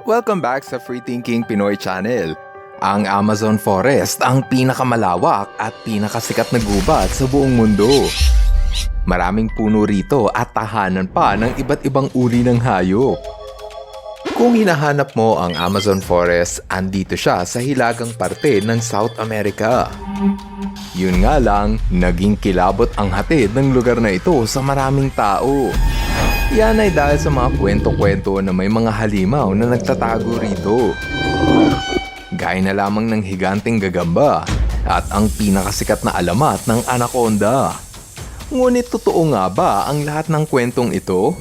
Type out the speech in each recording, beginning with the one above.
Welcome back sa Free Thinking Pinoy Channel. Ang Amazon Forest ang pinakamalawak at pinakasikat na gubat sa buong mundo. Maraming puno rito at tahanan pa ng iba't ibang uri ng hayop. Kung hinahanap mo ang Amazon Forest, andito siya sa hilagang parte ng South America. Yun nga lang, naging kilabot ang hatid ng lugar na ito sa maraming tao. Yan ay dahil sa mga kwento-kwento na may mga halimaw na nagtatago rito. Gaya na lamang ng higanting gagamba at ang pinakasikat na alamat ng anaconda. Ngunit totoo nga ba ang lahat ng kwentong ito?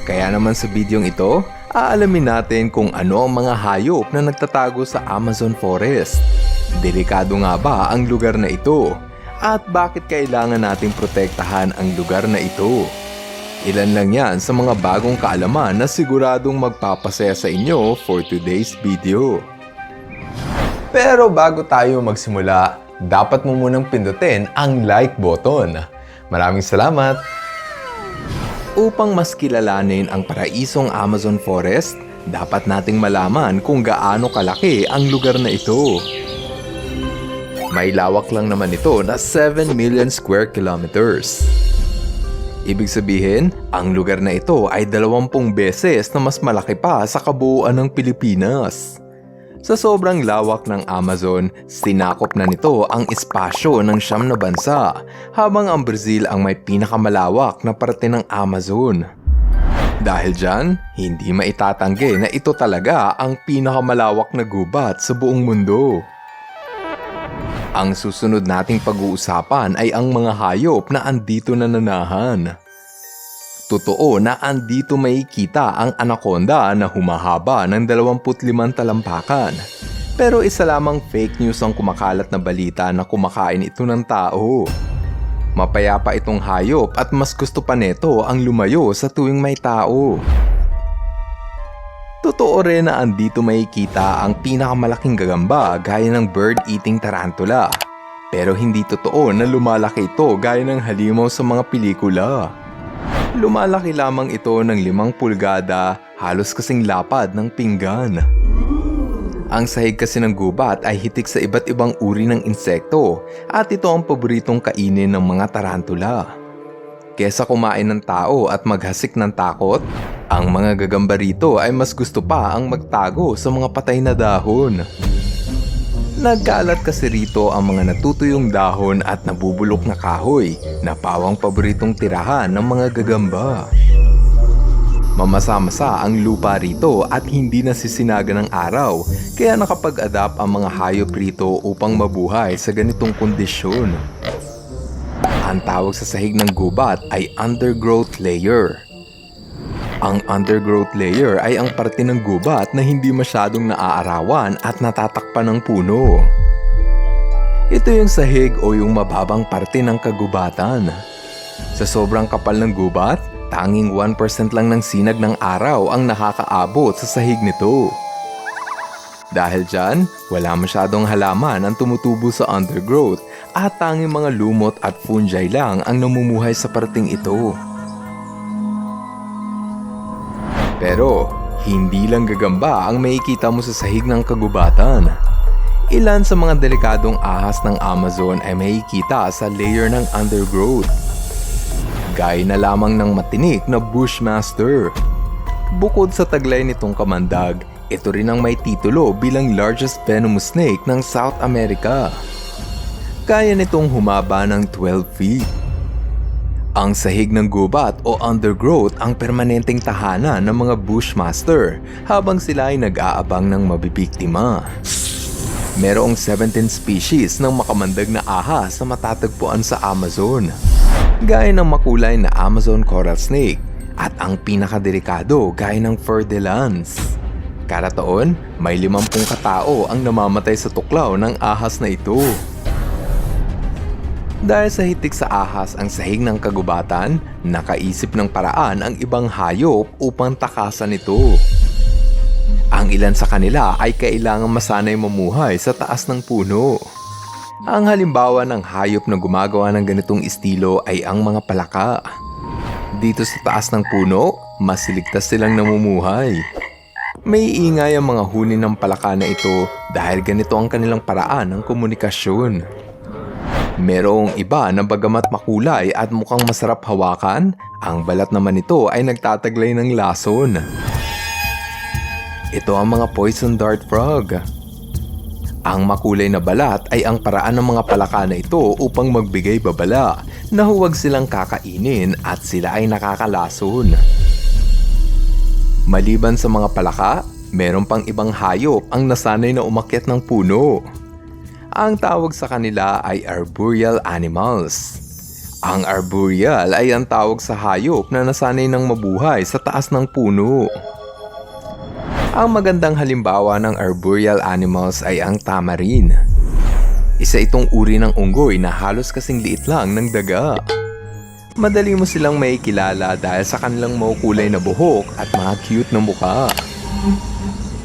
Kaya naman sa bidyong ito, aalamin natin kung ano ang mga hayop na nagtatago sa Amazon Forest. Delikado nga ba ang lugar na ito? At bakit kailangan nating protektahan ang lugar na ito? Ilan lang yan sa mga bagong kaalaman na siguradong magpapasaya sa inyo for today's video. Pero bago tayo magsimula, dapat mo munang pindutin ang like button. Maraming salamat! Upang mas kilalanin ang paraisong Amazon Forest, dapat nating malaman kung gaano kalaki ang lugar na ito. May lawak lang naman ito na 7 million square kilometers. Ibig sabihin, ang lugar na ito ay 20 beses na mas malaki pa sa kabuuan ng Pilipinas. Sa sobrang lawak ng Amazon, sinakop na nito ang espasyo ng 9 na bansa, habang ang Brazil ang may pinakamalawak na parte ng Amazon. Dahil dyan, hindi maitatanggi na ito talaga ang pinakamalawak na gubat sa buong mundo. Ang susunod nating pag-uusapan ay ang mga hayop na andito nananahan. Totoo na andito makikita ang anaconda na humahaba ng 25 talampakan. Pero isa lamang fake news ang kumakalat na balita na kumakain ito ng tao. Mapayapa itong hayop at mas gusto pa nito ang lumayo sa tuwing may tao. Totoo rin na andito makikita ang pinakamalaking gagamba gaya ng bird-eating tarantula. Pero hindi totoo na lumalaki ito gaya ng halimaw sa mga pelikula. Lumalaki lamang ito ng 5 pulgada, halos kasing lapad ng pinggan. Ang sahig kasi ng gubat ay hitik sa iba't ibang uri ng insekto at ito ang paboritong kainin ng mga tarantula. Kesa kumain ng tao at maghasik ng takot, ang mga gagamba rito ay mas gusto pa ang magtago sa mga patay na dahon. Nagkalat kasi rito ang mga natutuyong dahon at nabubulok na kahoy na pawang paboritong tirahan ng mga gagamba. Mamasa-masa ang lupa rito at hindi nasisinaga ng araw, kaya nakapag-adapt ang mga hayop rito upang mabuhay sa ganitong kondisyon. Ang tawag sa sahig ng gubat ay undergrowth layer. Ang undergrowth layer ay ang parte ng gubat na hindi masyadong naaarawan at natatakpan ng puno. Ito yung sahig o yung mababang parte ng kagubatan. Sa sobrang kapal ng gubat, tanging 1% lang ng sinag ng araw ang nakakaabot sa sahig nito. Dahil dyan, wala masyadong halaman ang tumutubo sa undergrowth at tanging mga lumot at fungi lang ang namumuhay sa parting ito. Pero, hindi lang gagamba ang makikita mo sa sahig ng kagubatan. Ilan sa mga delikadong ahas ng Amazon ay makikita sa layer ng undergrowth. Gaya na lamang ng matinik na bushmaster. Bukod sa taglay nitong kamandag, ito rin ang may titulo bilang largest venomous snake ng South America. Kaya nitong humaba ng 12 feet. Ang sahig ng gubat o undergrowth ang permanenteng tahanan ng mga bushmaster habang sila ay nag-aabang ng mabibiktima. Merong 17 species ng makamandag na ahas na matatagpuan sa Amazon, gaya ng makulay na Amazon coral snake at ang pinakadelikado gaya ng fer de lance. Kada taon, may 50 katao ang namamatay sa tuklaw ng ahas na ito. Dahil sa hitik sa ahas ang sahig ng kagubatan, nakaisip ng paraan ang ibang hayop upang takasan ito. Ang ilan sa kanila ay kailangang masanay mamuhay sa taas ng puno. Ang halimbawa ng hayop na gumagawa ng ganitong estilo ay ang mga palaka. Dito sa taas ng puno, mas ligtas silang namumuhay. May ingay ang mga huni ng palaka na ito dahil ganito ang kanilang paraan ng komunikasyon. Merong iba na bagamat makulay at mukhang masarap hawakan, ang balat naman nito ay nagtataglay ng lason. Ito ang mga poison dart frog. Ang makulay na balat ay ang paraan ng mga palaka na ito upang magbigay babala na huwag silang kakainin at sila ay nakakalason. Maliban sa mga palaka, meron pang ibang hayop ang nasanay na umakyat ng puno. Ang tawag sa kanila ay arboreal animals. Ang arboreal ay ang tawag sa hayop na nasanay ng mabuhay sa taas ng puno. Ang magandang halimbawa ng arboreal animals ay ang tamarin. Isa itong uri ng unggoy na halos kasing liit lang ng daga. Madali mo silang makikilala dahil sa kanilang makukulay na buhok at mga cute na mukha.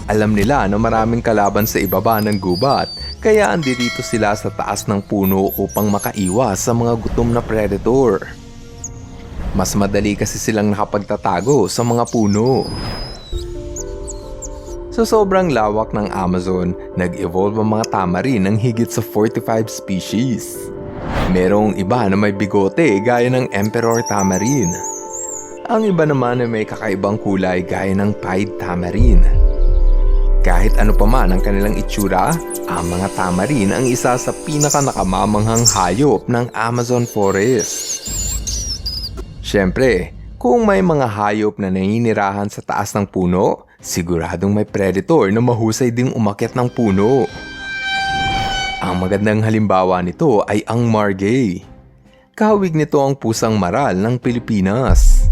Alam nila na maraming kalaban sa ibaba ng gubat, kaya andirito sila sa taas ng puno upang makaiwas sa mga gutom na predator. Mas madali kasi silang nakapagtatago sa mga puno. Sa sobrang lawak ng Amazon, nag-evolve ang mga tamarin ng higit sa 45 species. Merong iba na may bigote gaya ng Emperor Tamarin. Ang iba naman ay may kakaibang kulay gaya ng Pied Tamarin. Kahit ano pa man ang kanilang itsura, ang mga tamarin ang isa sa pinaka-nakamamanghang hayop ng Amazon Forest. Siyempre, kung may mga hayop na naninirahan sa taas ng puno, siguradong may predator na mahusay ding umakyat ng puno. Ang magandang halimbawa nito ay ang margay. Kahawig nito ang pusang maral ng Pilipinas.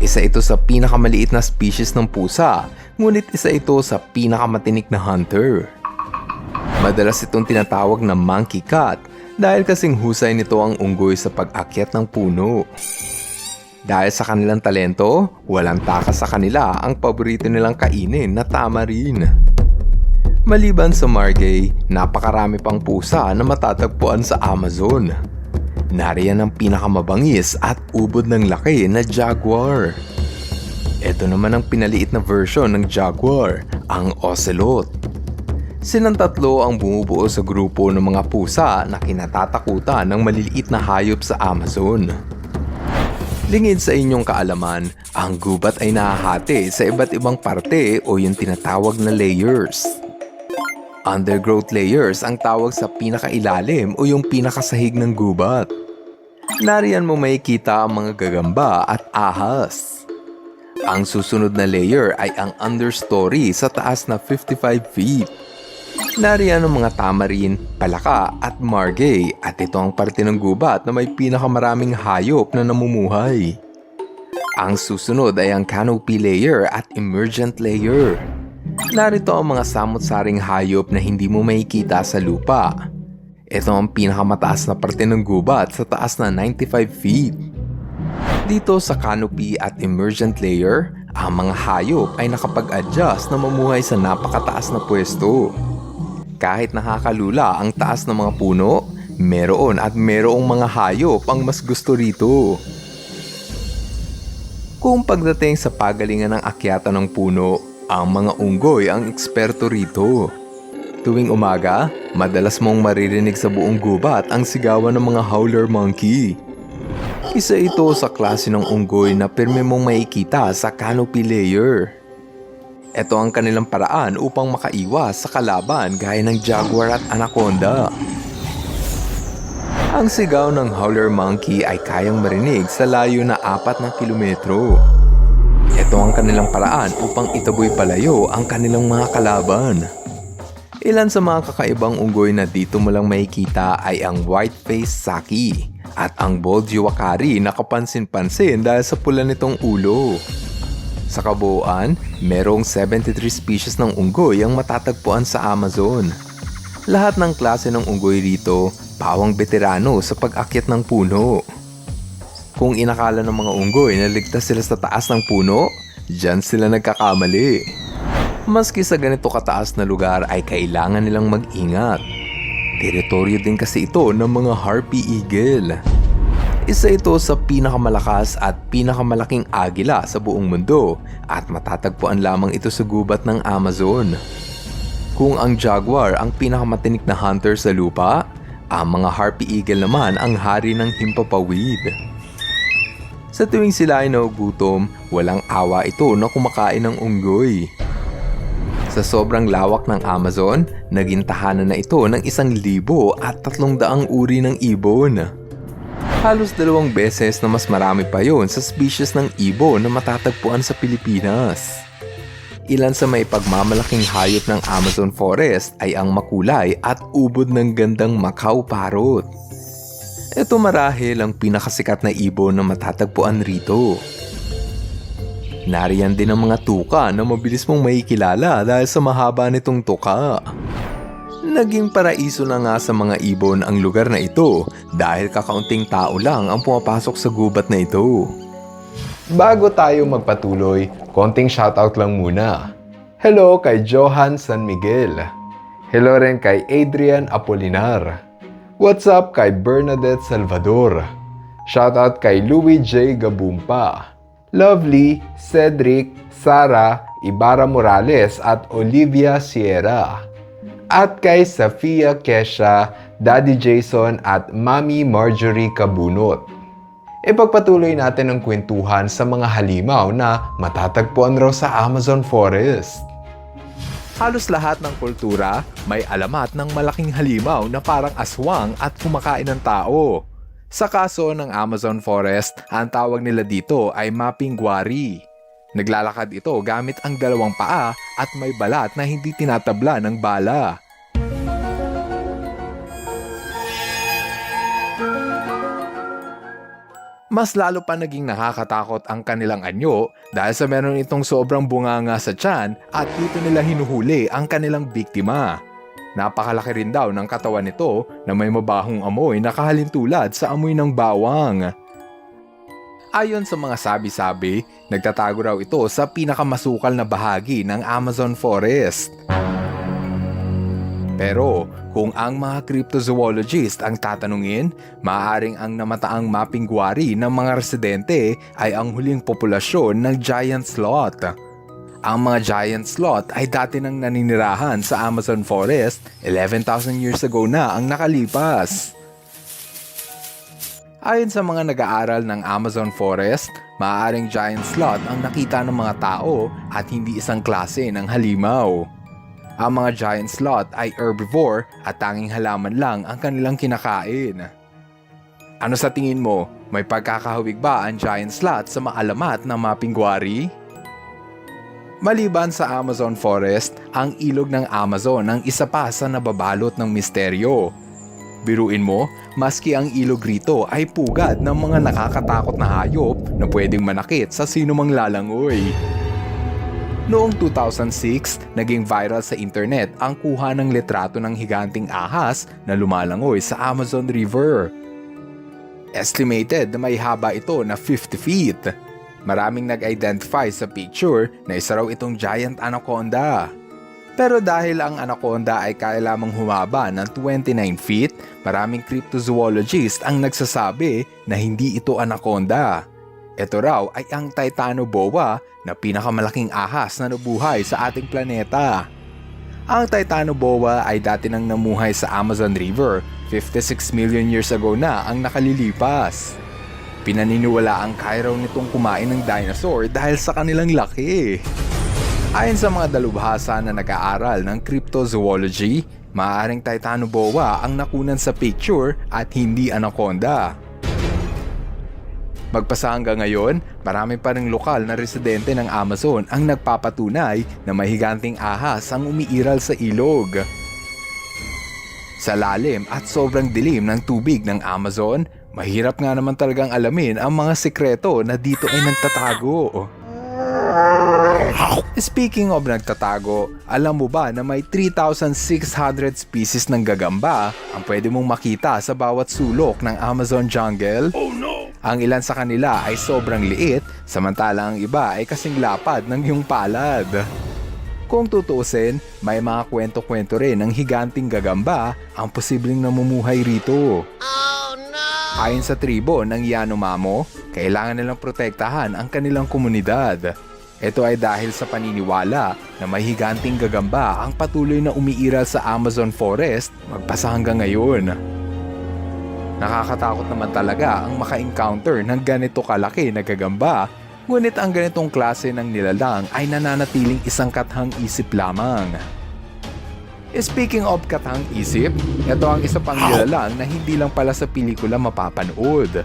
Isa ito sa pinakamaliit na species ng pusa, ngunit isa ito sa pinakamatinik na hunter. Madalas itong tinatawag na monkey cat dahil kasing husay nito ang unggoy sa pag-akyat ng puno. Dahil sa kanilang talento, walang takas sa kanila ang paborito nilang kainin na tamarin. Maliban sa margay, napakarami pang pusa na matatagpuan sa Amazon. Nariyan ang pinakamabangis at ubod ng laki na jaguar. Ito naman ang pinaliit na version ng jaguar, ang ocelot. Silang tatlo ang bumubuo sa grupo ng mga pusa na kinatatakutan ng maliliit na hayop sa Amazon. Lingid sa inyong kaalaman, ang gubat ay nahahati sa iba't ibang parte o yung tinatawag na layers. Undergrowth layers ang tawag sa pinakailalim o yung pinakasahig ng gubat. Nariyan mo makikita ang mga gagamba at ahas. Ang susunod na layer ay ang understory sa taas na 55 feet. Nariyan ang mga tamarin, palaka at margay at ito ang parte ng gubat na may pinakamaraming hayop na namumuhay. Ang susunod ay ang canopy layer at emergent layer. Narito ang mga samot-saring hayop na hindi mo makikita sa lupa. Ito ang pinakamataas na parte ng gubat sa taas na 95 feet. Dito sa canopy at emergent layer, ang mga hayop ay nakapag-adjust na mamuhay sa napakataas na pwesto. Kahit nakakalula ang taas ng mga puno, merong mga hayop ang mas gusto rito. Kung pagdating sa pagalingan ng akyatan ng puno, ang mga unggoy ang eksperto rito. Tuwing umaga, madalas mong maririnig sa buong gubat ang sigawan ng mga howler monkey. Isa ito sa klase ng unggoy na pirme mong makikita sa canopy layer. Ito ang kanilang paraan upang makaiwas sa kalaban gaya ng jaguar at anaconda. Ang sigaw ng howler monkey ay kayang marinig sa layo na 4 na kilometro. Ito ang kanilang paraan upang itaboy palayo ang kanilang mga kalaban. Ilan sa mga kakaibang unggoy na dito mo lang makikita ay ang white-faced saki at ang bald uakari na kapansin-pansin dahil sa pula nitong ulo. Sa kabuuan, merong 73 species ng unggoy ang matatagpuan sa Amazon. Lahat ng klase ng unggoy rito, pawang veterano sa pag-akyat ng puno. Kung inakala ng mga unggoy na ligtas sila sa taas ng puno, diyan sila nagkakamali. Maski sa ganito kataas na lugar ay kailangan nilang mag-ingat. Teritoryo din kasi ito ng mga harpy eagle. Isa ito sa pinakamalakas at pinakamalaking agila sa buong mundo at matatagpuan lamang ito sa gubat ng Amazon. Kung ang jaguar ang pinakamatinik na hunter sa lupa, ang mga harpy eagle naman ang hari ng himpapawid. Sa tuwing sila ay nagugutom, walang awa ito na kumakain ng unggoy. Sa sobrang lawak ng Amazon, naging tahanan na ito ng 1,300 uri ng ibon. Halos 2 beses na mas marami pa yon sa species ng ibon na matatagpuan sa Pilipinas. Ilan sa may pagmamalaking hayop ng Amazon Forest ay ang makulay at ubod ng gandang Macau parrot. Ito marahil ang pinakasikat na ibon na matatagpuan rito. Nariyan din ang mga tuka na mabilis mong makikilala dahil sa mahaba nitong tuka. Naging paraiso na nga sa mga ibon ang lugar na ito dahil kakaunting tao lang ang pumapasok sa gubat na ito. Bago tayo magpatuloy, konting shoutout lang muna. Hello kay Johan San Miguel. Hello rin kay Adrian Apolinar. What's up kay Bernadette Salvador. Shoutout kay Louis J. Gabumpa. Lovely, Cedric, Sara, Ibarra Morales at Olivia Sierra. At kay Safia Kesha, Daddy Jason at Mami Marjorie Kabunot. Ipagpatuloy natin ang kwentuhan sa mga halimaw na matatagpuan raw sa Amazon Forest. Halos lahat ng kultura may alamat ng malaking halimaw na parang aswang at kumakain ng tao. Sa kaso ng Amazon Forest, ang tawag nila dito ay mapinguari. Naglalakad ito gamit ang 2 paa at may balat na hindi tinatabla ng bala. Mas lalo pa naging nakakatakot ang kanilang anyo dahil sa meron itong sobrang bunganga sa tiyan at dito nila hinuhuli ang kanilang biktima. Napakalaki rin daw ng katawan nito na may mabahong amoy na kahalintulad sa amoy ng bawang. Ayon sa mga sabi-sabi, nagtatago raw ito sa pinakamasukal na bahagi ng Amazon Forest. Pero kung ang mga cryptozoologist ang tatanungin, maaaring ang namataang mapinguari ng mga residente ay ang huling populasyon ng giant sloth. Ang mga giant sloth ay dati nang naninirahan sa Amazon Forest 11,000 years ago na ang nakalipas. Ayon sa mga nag-aaral ng Amazon Forest, maaaring giant sloth ang nakita ng mga tao at hindi isang klase ng halimaw. Ang mga giant sloth ay herbivore at tanging halaman lang ang kanilang kinakain. Ano sa tingin mo, may pagkakahawig ba ang giant sloth sa maalamat na mapinguari? Maliban sa Amazon Forest, ang ilog ng Amazon ang isa pa sa nababalot ng misteryo. Biruin mo, maski ang ilog rito ay pugad ng mga nakakatakot na hayop na pwedeng manakit sa sinumang lalangoy. Noong 2006, naging viral sa internet ang kuha ng litrato ng higanting ahas na lumalangoy sa Amazon River. Estimated na may haba ito na 50 feet. Maraming nag-identify sa picture na isa raw itong giant anaconda. Pero dahil ang anaconda ay kaya lamang humaba ng 29 feet, maraming cryptozoologist ang nagsasabi na hindi ito anaconda. Ito raw ay ang Titanoboa na pinakamalaking ahas na nabuhay sa ating planeta. Ang Titanoboa ay dati nang namuhay sa Amazon River 56 million years ago na ang nakalilipas. Pinaniniwala ang kaya raw nitong kumain ng dinosaur dahil sa kanilang laki. Ayon sa mga dalubhasa na nag-aaral ng cryptozoology, maaaring Titanoboa ang nakunan sa picture at hindi anaconda. Magpasa hanggang ngayon, marami pa ring lokal na residente ng Amazon ang nagpapatunay na may higanting ahas ang umiiral sa ilog. Sa lalim at sobrang dilim ng tubig ng Amazon, mahirap nga naman talagang alamin ang mga sikreto na dito ay nagtatago. Speaking of nagtatago, alam mo ba na may 3,600 species ng gagamba ang pwede mong makita sa bawat sulok ng Amazon jungle? Oh no! Ang ilan sa kanila ay sobrang liit, samantala ang iba ay kasing lapad ng iyong palad. Kung tutuusin, may mga kwento-kwento rin ng higanting gagamba ang posibleng namumuhay rito. Oh no! Ayon sa tribo ng Yanomamo, kailangan nilang protektahan ang kanilang komunidad. Ito ay dahil sa paniniwala na may higanting gagamba ang patuloy na umiiral sa Amazon Forest magpasa hanggang ngayon. Nakakatakot naman talaga ang maka-encounter ng ganito kalaki na gagamba, ngunit ang ganitong klase ng nilalang ay nananatiling isang kathang isip lamang. Speaking of kathang isip, ito ang isa pang nilalang na hindi lang pala sa pelikula mapapanood.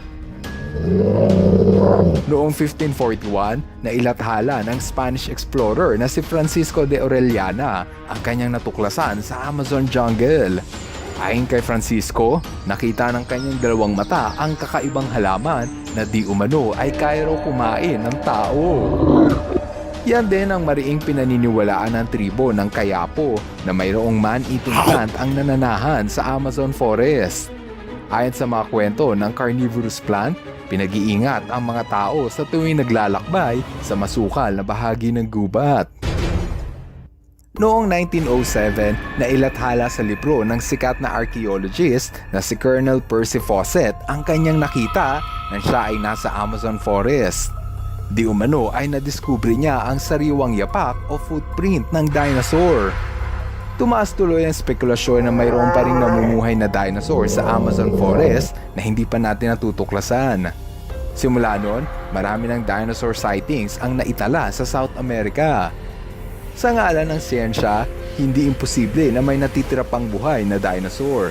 Noong 1541, nailathala ng Spanish explorer na si Francisco de Orellana ang kanyang natuklasan sa Amazon jungle. Ayon kay Francisco, nakita ng kanyang dalawang mata ang kakaibang halaman na di umano ay kaya raw kumain ng tao. Yan din ang mariing pinaniniwalaan ng tribo ng Kayapo na mayroong man-eating plant ang nananahan sa Amazon Forest. Ayon sa mga kwento ng carnivorous plant, pinag-iingat ang mga tao sa tuwing naglalakbay sa masukal na bahagi ng gubat. Noong 1907, nailathala sa libro ng sikat na archaeologist na si Colonel Percy Fawcett ang kanyang nakita na siya ay nasa Amazon Forest. Di umano ay nadiskubre niya ang sariwang yapak o footprint ng dinosaur. Tumaas tuloy ang spekulasyon na mayroon pa ring namumuhay na dinosaur sa Amazon Forest na hindi pa natin natutuklasan. Simula noon, marami ng dinosaur sightings ang naitala sa South America. Sa ngalan ng siyensya, hindi imposible na may natitira pang buhay na dinosaur.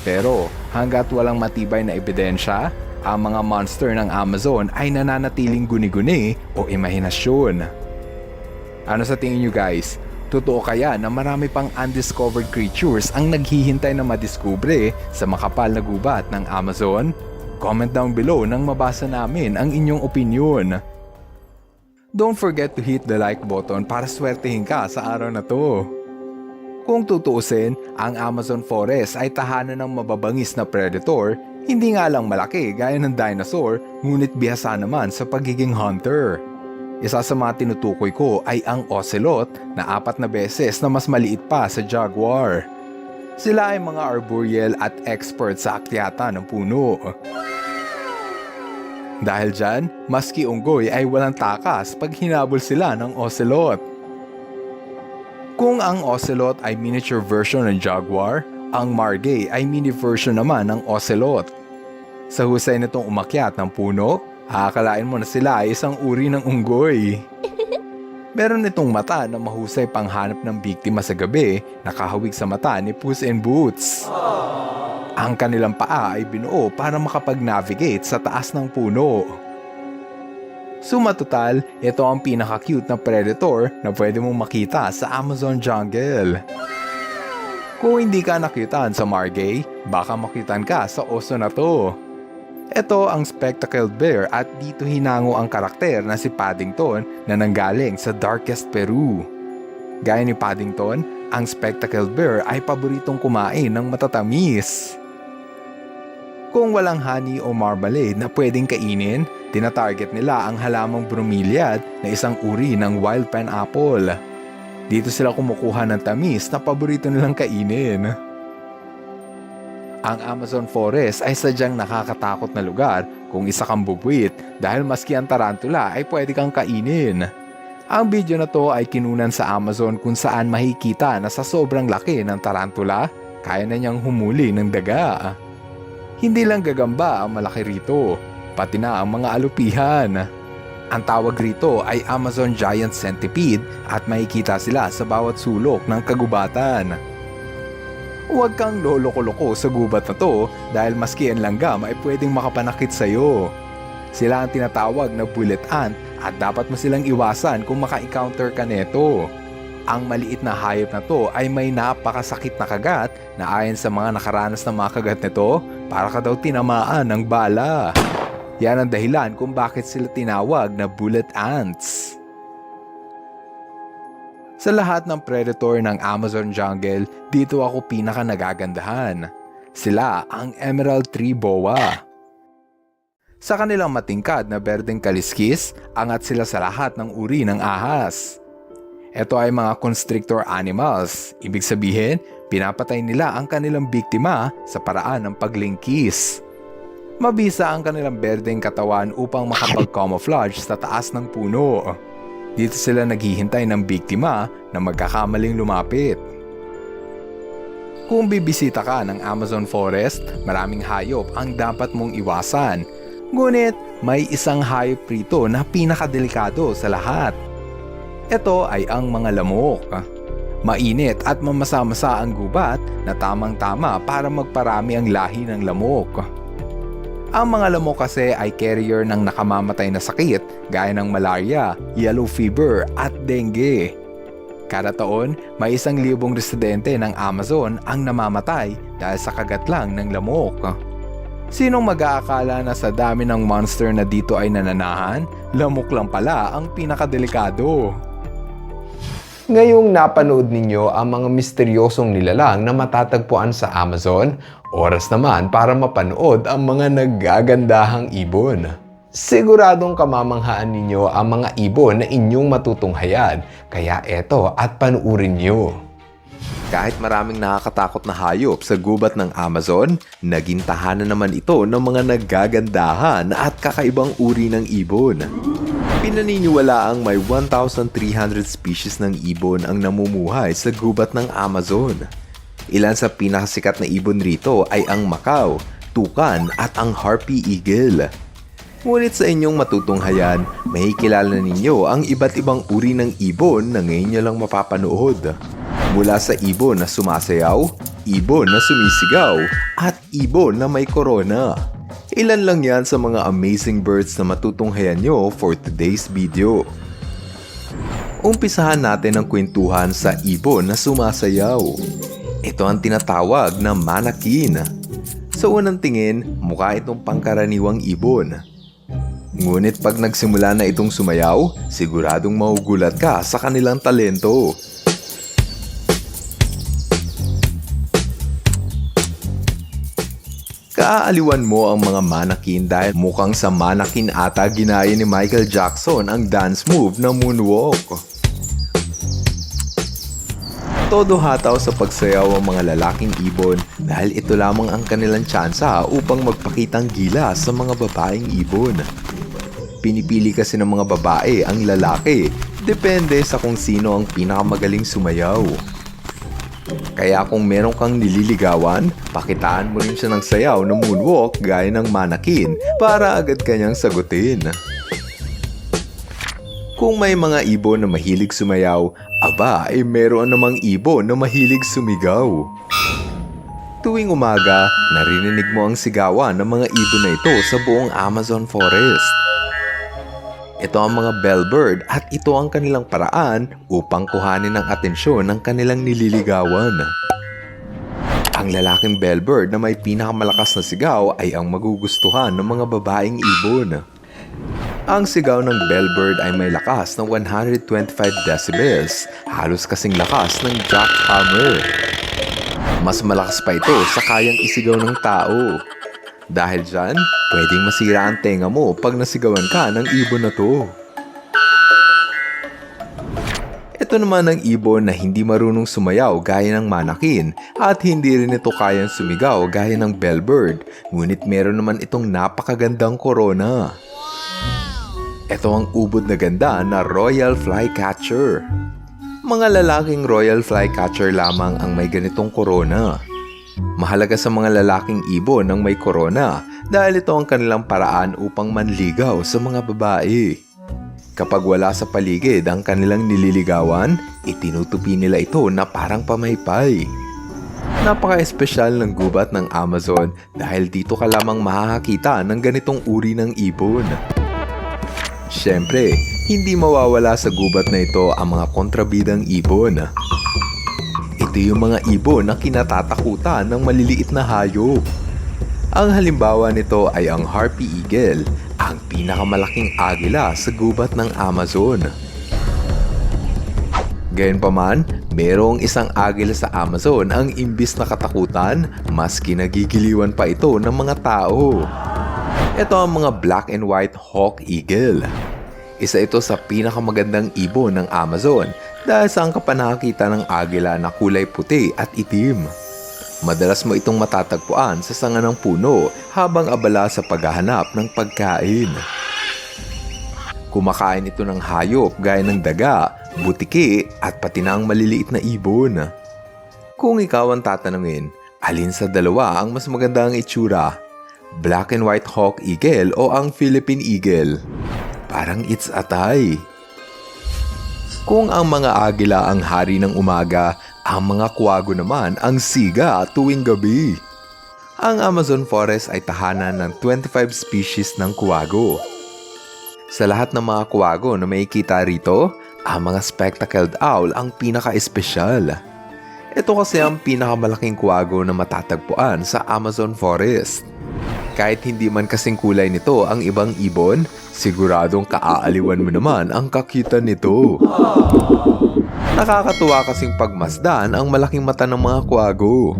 Pero hanggat walang matibay na ebidensya, ang mga monster ng Amazon ay nananatiling guni-guni o imahinasyon. Ano sa tingin nyo guys? Totoo kaya na marami pang undiscovered creatures ang naghihintay na madiskubre sa makapal na gubat ng Amazon? Comment down below nang mabasa namin ang inyong opinion. Don't forget to hit the like button para swertehin ka sa araw na to. Kung tutuusin, ang Amazon Forest ay tahanan ng mababangis na predator. Hindi nga lang malaki gaya ng dinosaur, ngunit bihasa naman sa pagiging hunter. Isa sa mga tinutukoy ko ay ang ocelot na 4 na beses na mas maliit pa sa jaguar. Sila ay mga arboreal at expert sa akyatan ng puno. Dahil dyan, maski unggoy ay walang takas pag hinabol sila ng ocelot. Kung ang ocelot ay miniature version ng jaguar, ang margay ay mini version naman ng ocelot. Sa husay nitong umakyat ng puno, akalain mo na sila ay isang uri ng unggoy. Meron itong mata na mahusay panghanap ng biktima sa gabi, nakahawig sa mata ni Puss in Boots. Ang kanilang paa ay binuo para makapag-navigate sa taas ng puno. Suma total, ito ang pinaka-cute na predator na pwede mong makita sa Amazon jungle. Kung hindi ka nakitaan sa margay, baka makitaan ka sa oso na to. Ito ang spectacled bear at dito hinango ang karakter na si Paddington na nanggaling sa darkest Peru. Gaya ni Paddington, ang spectacled bear ay paboritong kumain ng matatamis. Kung walang honey o marmalade na pwedeng kainin, tinatarget nila ang halamang bromeliad na isang uri ng wild pineapple. Dito sila kumukuha ng tamis na paborito nilang kainin. Ang Amazon Forest ay sadyang nakakatakot na lugar kung isa kang bubwit dahil maski ang tarantula ay pwede kang kainin. Ang video na to ay kinunan sa Amazon kung saan makikita na sa sobrang laki ng tarantula, kaya na niyang humuli ng daga. Hindi lang gagamba ang malaki rito, pati na ang mga alupihan. Ang tawag rito ay Amazon Giant Centipede at makikita sila sa bawat sulok ng kagubatan. Huwag kang loloko-loko sa gubat na to dahil maski ang langgam ay pwedeng makapanakit sa'yo. Sila ang tinatawag na bullet ant at dapat mo silang iwasan kung maka-encounter ka neto. Ang maliit na hayop na to ay may napakasakit na kagat na ayon sa mga nakaranas na mga kagat nito, para ka daw tinamaan ng bala. Yan ang dahilan kung bakit sila tinawag na bullet ants. Sa lahat ng predator ng Amazon jungle, dito ako pinaka nagagandahan. Sila ang Emerald Tree Boa. Sa kanilang matingkad na berdeng kaliskis, angat sila sa lahat ng uri ng ahas. Ito ay mga constrictor animals. Ibig sabihin, pinapatay nila ang kanilang biktima sa paraan ng paglingkis. Mabisa ang kanilang berdeng katawan upang makapag-camouflage sa taas ng puno. Dito sila naghihintay ng biktima na magkakamaling lumapit. Kung bibisita ka ng Amazon Forest, maraming hayop ang dapat mong iwasan. Ngunit may isang hayop rito na pinakadelikado sa lahat. Ito ay ang mga lamok. Mainit at mamasa-masa ang gubat na tamang-tama para magparami ang lahi ng lamok. Ang mga lamok kasi ay carrier ng nakamamatay na sakit gaya ng malaria, yellow fever at dengue. Kada taon, may 1,000,000 residente ng Amazon ang namamatay dahil sa kagat lang ng lamok. Sinong mag-aakala na sa dami ng monster na dito ay nananahan, lamok lang pala ang pinakadelikado. Ngayong napanood ninyo ang mga misteryosong nilalang na matatagpuan sa Amazon, oras naman para mapanood ang mga naggagandahang ibon. Siguradong kamamanghaan ninyo ang mga ibon na inyong matutunghayan, kaya eto at panuurin nyo. Kahit maraming nakakatakot na hayop sa gubat ng Amazon, naging tahanan naman ito ng mga naggagandahan at kakaibang uri ng ibon. Pinaniniwalaang may 1,300 species ng ibon ang namumuhay sa gubat ng Amazon. Ilan sa pinakasikat na ibon rito ay ang macaw, tukan at ang harpy eagle. Ngunit sa inyong matutunghayan, may kilala ninyo ang iba't ibang uri ng ibon na ngayon nyo lang mapapanood. Mula sa ibon na sumasayaw, ibon na sumisigaw, at ibon na may korona. Ilan lang yan sa mga amazing birds na matutunghayan nyo for today's video. Umpisahan natin ang kwentuhan sa ibon na sumasayaw. Ito ang tinatawag na manakin. Sa unang tingin, mukha itong pangkaraniwang ibon. Ngunit pag nagsimula na itong sumayaw, siguradong magugulat ka sa kanilang talento. Kaaaliwan mo ang mga manakin dahil mukhang sa manakin ata ginaya ni Michael Jackson ang dance move na moonwalk. Todo hataw sa pagsayaw ang mga lalaking ibon dahil ito lamang ang kanilang tsansa upang magpakitang gila sa mga babaeng ibon. Pinipili kasi ng mga babae ang lalaki, depende sa kung sino ang pinakamagaling sumayaw. Kaya kung meron kang nililigawan, pakitaan mo rin siya ng sayaw na moonwalk gaya ng manakin para agad kanyang sagutin. Kung may mga ibon na mahilig sumayaw, aba ay meron namang ibon na mahilig sumigaw. Tuwing umaga, naririnig mo ang sigawan ng mga ibon na ito sa buong Amazon Forest. Ito ang mga bellbird at ito ang kanilang paraan upang kuhanin ang atensyon ng kanilang nililigawan. Ang lalaking bellbird na may pinakamalakas na sigaw ay ang magugustuhan ng mga babaeng ibon. Ang sigaw ng bellbird ay may lakas na 125 decibels, halos kasing lakas ng jackhammer. Mas malakas pa ito sa kayang isigaw ng tao. Dahil dyan, pwedeng masira ang tenga mo pag nasigawan ka ng ibon na to. Ito naman ang ibon na hindi marunong sumayaw gaya ng manakin at hindi rin ito kayang sumigaw gaya ng bellbird, ngunit meron naman itong napakagandang korona. Ito ang ubod na ganda na royal flycatcher. Mga lalaking royal flycatcher lamang ang may ganitong korona. Mahalaga sa mga lalaking ibon ang may korona dahil ito ang kanilang paraan upang manligaw sa mga babae. Kapag wala sa paligid ang kanilang nililigawan, itinutupi nila ito na parang pamaypay. Napaka-espesyal ng gubat ng Amazon dahil dito ka lamang makakakita ng ganitong uri ng ibon. Siyempre, hindi mawawala sa gubat na ito ang mga kontrabidang ibon. Ito yung mga ibon na kinatatakutan ng maliliit na hayop. Ang halimbawa nito ay ang harpy eagle, ang pinakamalaking agila sa gubat ng Amazon. Gayunpaman, merong isang agila sa Amazon ang imbis na katakutan, mas kinagigiliwan pa ito ng mga tao. Ito ang mga black and white hawk eagle. Isa ito sa pinakamagandang ibon ng Amazon dahil saan ka pa nakakita ng agila na kulay puti at itim. Madalas mo itong matatagpuan sa sanga ng puno habang abala sa paghahanap ng pagkain. Kumakain ito ng hayop gaya ng daga, butiki at pati na ang maliliit na ibon. Kung ikaw ang tatanungin, alin sa dalawa ang mas maganda ang itsura? Black and white hawk eagle o ang Philippine eagle? Parang it's a tie. Kung ang mga agila ang hari ng umaga, ang mga kwago naman ang siga tuwing gabi. Ang Amazon Forest ay tahanan ng 25 species ng kwago. Sa lahat ng mga kwago na makikita rito, ang mga spectacled owl ang pinaka-espesyal. Ito kasi ang pinakamalaking kwago na matatagpuan sa Amazon Forest. Kahit hindi man kasing kulay nito ang ibang ibon, siguradong kaaaliwan mo naman ang kakita nito. Nakakatuwa kasing pagmasdan ang malaking mata ng mga kwago.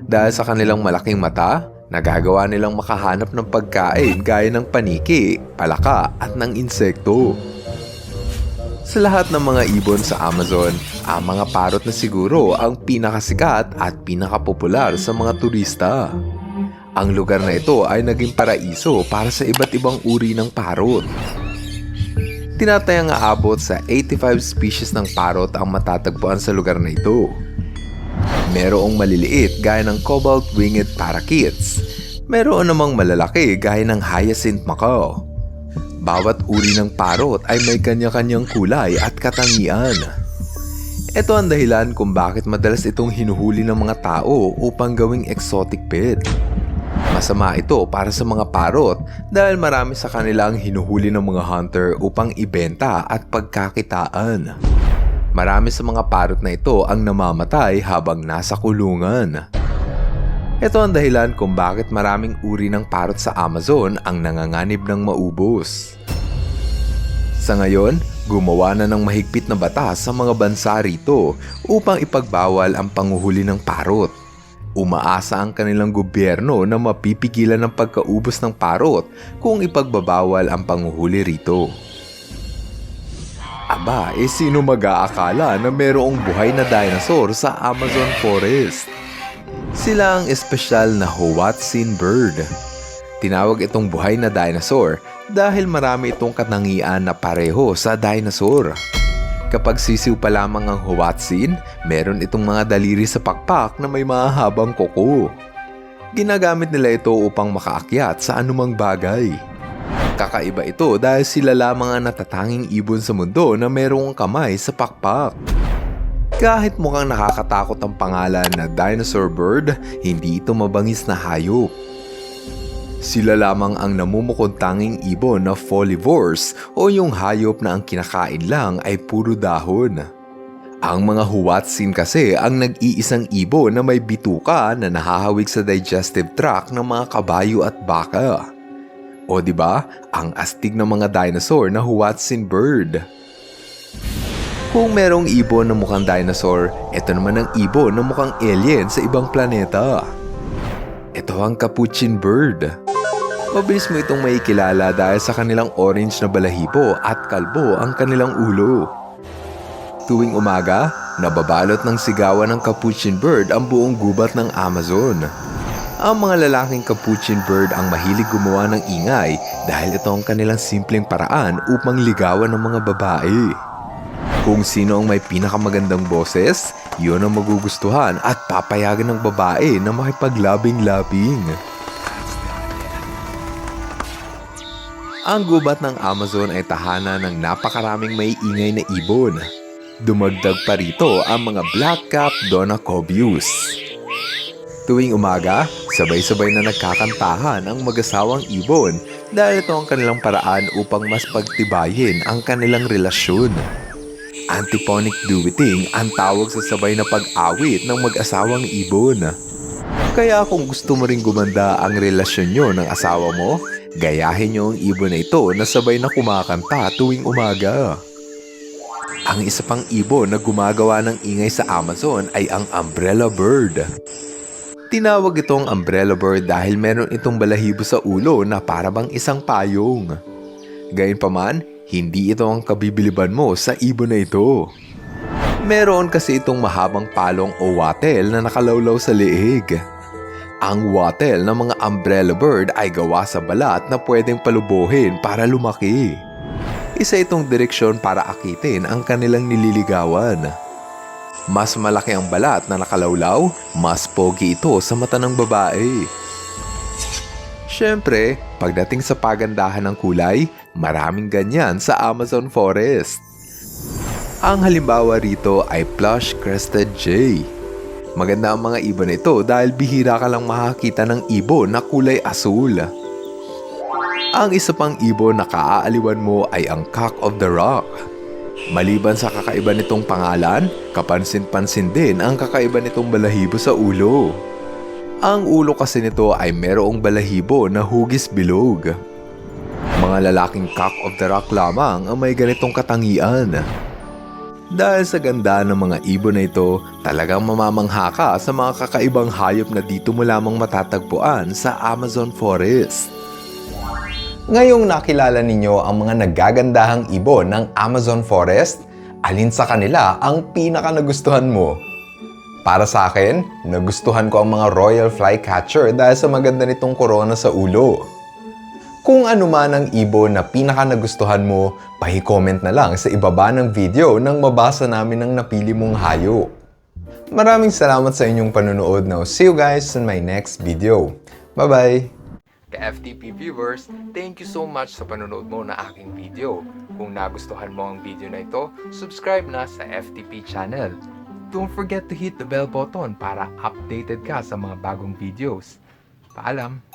Dahil sa kanilang malaking mata, nagagawa nilang makahanap ng pagkain gaya ng paniki, palaka at ng insekto. Sa lahat ng mga ibon sa Amazon, ang mga parrot na siguro ang pinakasikat at pinakapopular sa mga turista. Ang lugar na ito ay naging paraiso para sa iba't ibang uri ng parrot. Tinatayang aabot sa 85 species ng parrot ang matatagpuan sa lugar na ito. Merong maliliit gaya ng cobalt-winged parakeets. Meron namang malalaki gaya ng hyacinth macaw. Bawat uri ng parrot ay may kanya-kanyang kulay at katangian. Ito ang dahilan kung bakit madalas itong hinuhuli ng mga tao upang gawing exotic pet. Masama ito para sa mga parrot dahil marami sa kanila ang hinuhuli ng mga hunter upang ibenta at pagkakitaan. Marami sa mga parrot na ito ang namamatay habang nasa kulungan. Ito ang dahilan kung bakit maraming uri ng parrot sa Amazon ang nanganganib ng maubos. Sa ngayon, gumawa na ng mahigpit na batas sa mga bansa rito upang ipagbawal ang panguhuli ng parrot. Umaasa ang kanilang gobyerno na mapipigilan ng pagkaubos ng parrot kung ipagbabawal ang panguhuli rito. Aba, sino mag-aakala na mayroong buhay na dinosaur sa Amazon Forest? Sila ang espesyal na Hoatzin bird. Tinawag itong buhay na dinosaur dahil marami itong katangian na pareho sa dinosaur. Kapag sisiw pa lamang ang Hoatzin, meron itong mga daliri sa pakpak na may mahabang kuko. Ginagamit nila ito upang makaakyat sa anumang bagay. Kakaiba ito dahil sila lamang ang natatanging ibon sa mundo na merong kamay sa pakpak. Kahit mukhang nakakatakot ang pangalan na dinosaur bird, hindi ito mabangis na hayop. Sila lamang ang namumukod tanging ibon na folivores o yung hayop na ang kinakain lang ay puro dahon. Ang mga Hoatzin kasi ang nag-iisang ibon na may bituka na nahahawig sa digestive tract ng mga kabayo at baka. O diba, ang astig ng mga dinosaur na Hoatzin bird. Kung merong ibon na mukhang dinosaur, ito naman ang ibon na mukhang alien sa ibang planeta. Ito ang capuchin bird. Mabilis mo itong makikilala dahil sa kanilang orange na balahibo at kalbo ang kanilang ulo. Tuwing umaga, nababalot ng sigawan ng capuchin bird ang buong gubat ng Amazon. Ang mga lalaking capuchin bird ang mahilig gumawa ng ingay dahil ito ang kanilang simpleng paraan upang ligawan ng mga babae. Kung sino ang may pinakamagandang boses, yun ang magugustuhan at papayagan ng babae na makipaglabing-labing. Ang gubat ng Amazon ay tahanan ng napakaraming may ingay na ibon. Dumagdag pa rito ang mga black-capped Donacobius. Tuwing umaga, sabay-sabay na nagkakantahan ang mag-asawang ibon dahil ito ang kanilang paraan upang mas pagtibayin ang kanilang relasyon. Antiphonic duetting ang tawag sa sabay na pag-awit ng mag-asawang ibon. Kaya kung gusto mo ring gumanda ang relasyon nyo ng asawa mo, gayahin nyo ang ibon na ito na sabay na kumakanta tuwing umaga. Ang isa pang ibon na gumagawa ng ingay sa Amazon ay ang umbrella bird. Tinawag itong umbrella bird dahil meron itong balahibo sa ulo na parabang isang payong. Gayunpaman, hindi ito ang kabibiliban mo sa ibon na ito. Meron kasi itong mahabang palong o wattle na nakalawlaw sa liig. Ang wattle ng mga umbrella bird ay gawa sa balat na pwedeng palubuhin para lumaki. Isa itong direksyon para akitin ang kanilang nililigawan. Mas malaki ang balat na nakalawlaw, mas pogi ito sa mata ng babae. Siyempre, pagdating sa pagandahan ng kulay, maraming ganyan sa Amazon Forest. Ang halimbawa rito ay plush crested jay. Maganda ang mga ibon nito dahil bihira ka lang makakita ng ibon na kulay asul. Ang isa pang ibon na kaaaliwan mo ay ang cock of the rock. Maliban sa kakaiba nitong pangalan, kapansin-pansin din ang kakaiba nitong balahibo sa ulo. Ang ulo kasi nito ay merong balahibo na hugis bilog. Mga lalaking cock of the rock lamang ang may ganitong katangian. Dahil sa ganda ng mga ibon na ito, talagang mamamangha ka sa mga kakaibang hayop na dito mo lamang matatagpuan sa Amazon Forest. Ngayong nakilala ninyo ang mga naggagandahang ibon ng Amazon Forest, alin sa kanila ang pinaka nagustuhan mo? Para sa akin, nagustuhan ko ang mga royal flycatcher dahil sa maganda nitong korona sa ulo. Kung ano man ang ibon na pinaka nagustuhan mo, pahicomment na lang sa ibaba ng video nang mabasa namin ang napili mong hayop. Maraming salamat sa inyong panonood. Now, see you guys in my next video. Bye-bye! Ka-FTP viewers, thank you so much sa panonood mo na aking video. Kung nagustuhan mo ang video na ito, subscribe na sa FTP channel. Don't forget to hit the bell button para updated ka sa mga bagong videos. Paalam!